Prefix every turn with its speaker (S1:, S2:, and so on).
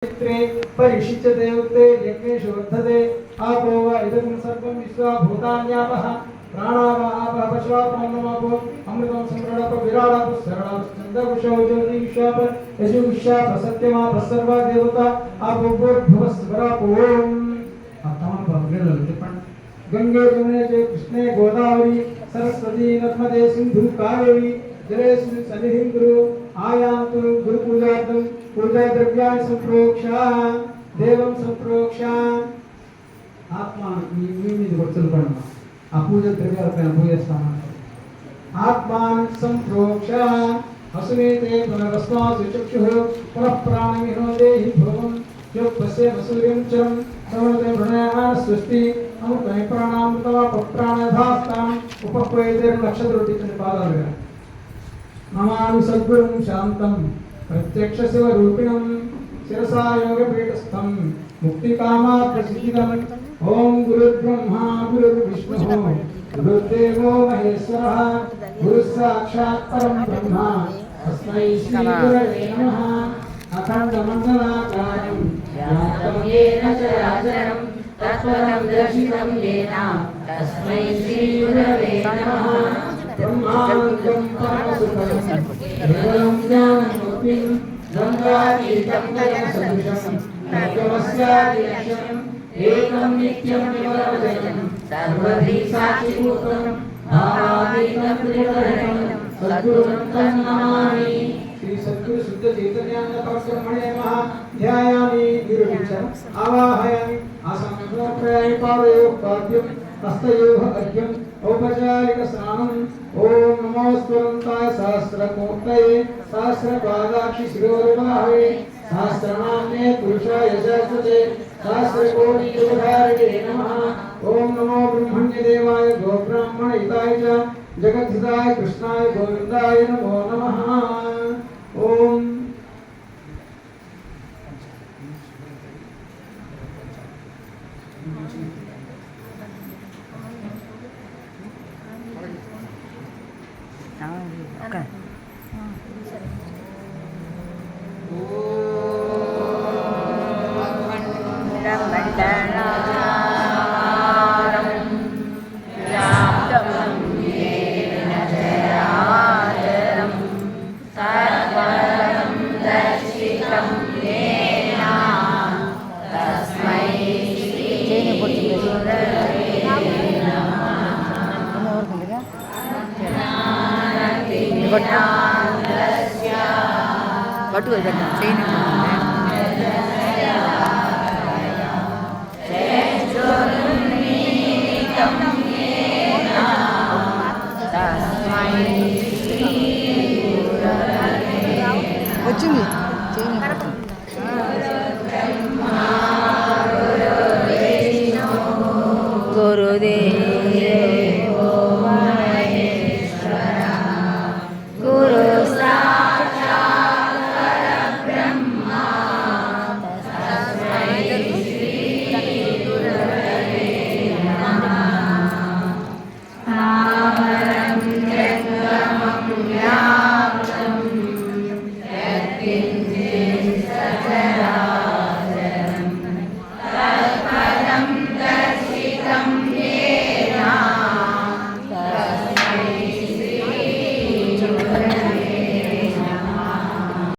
S1: परिशिच्यते उत्ते यज्ञेषु वर्धते आपो वा इदं सर्वं विश्वा भूतान्यापः प्राणावापः पशवापो अमृतं संप्रणप विराडाप सरणाचन्द्रवशो ज्योतिषाप यजुषाप सत्यमाप सर्वा देवता आपो भुवस्वरापो तमाम भागेललो చెప్పండి गंगे जमुने कृष्णे गोदावरी सरस्वती नर्मदे सिंधु कावेरी जलेस्मिन् सन्निधिं कुरु आयान्तु गुरुपूजार्थं पूजा द्रव्याणि संप्रोक्षा देवं संप्रोक्षा आत्मा మీద వచ్చలు పడమ ఆ పూజ ద్రవ్యాలపైన పూజిస్తామంటారు ఆత్మాన్ సంప్రోక్ష అసునేతే పునరస్మాసు చక్షుః పునః ప్రాణమినో దేహి భవం యోగస్య వసూర్యం చరం సమతే ప్రణయాన సృష్టి అమృతై ప్రాణామృతవ ప్రాణధాస్తాం ఉపపయేతే నక్షత్రోటిని పాదాలుగా నమామి సద్గురుం శాంతం प्रत्यक्ष शिव रूपिणं शिरसा योग पीठस्थं मुक्ति कामात् प्रसिद्धं ओम गुरुर्ब्रह्मा गुरुर्विष्णुः गुरुर्देवो महेश्वरः गुरुः साक्षात् परं ब्रह्म तस्मै श्री गुरवे नमः अखण्डमण्डलाकारं व्याप्तं येन चराचरं तत्परं दर्शितं येन तस्मै श्री गुरवे नमः ब्रह्मानन्दं परमसुखं केवलं ज्ञानमूर्तिं गङ्गातीतं गगनसदृशं नवमस्यादिलक्ष्यम् एकं नित्यं विवरवदनं सर्वधी साक्षिभूतं भावातीतं त्रिवर्णं सद्गुरुं तं नमामि श्री सद्गुरु शुद्ध चैतन्यानंद परब्रह्मणे नमः ध्यायामि निरुपचम् आवाहयामि आसनप्रयामि पादयोः पाद्यं हस्तयोः अर्घ्यम् औपचारिक स्नानम् ओम नमो स्वरन्ताय सहस्रमूर्तये सहस्रपादाक्षि शिरोरुबाहवे सहस्रनाम्ने पुरुषाय सहस्रते सहस्रकोटियुगधारिणे नमः ओम नमो ब्रह्मण्यदेवाय गोब्राह्मणहिताय च जगद्धिताय कृष्णाय गोविन्दाय नमो नमः ओम
S2: Okay. Batu aja kan, sini. Ujung ni, sini. Gurudevo Maheshwara, Guru in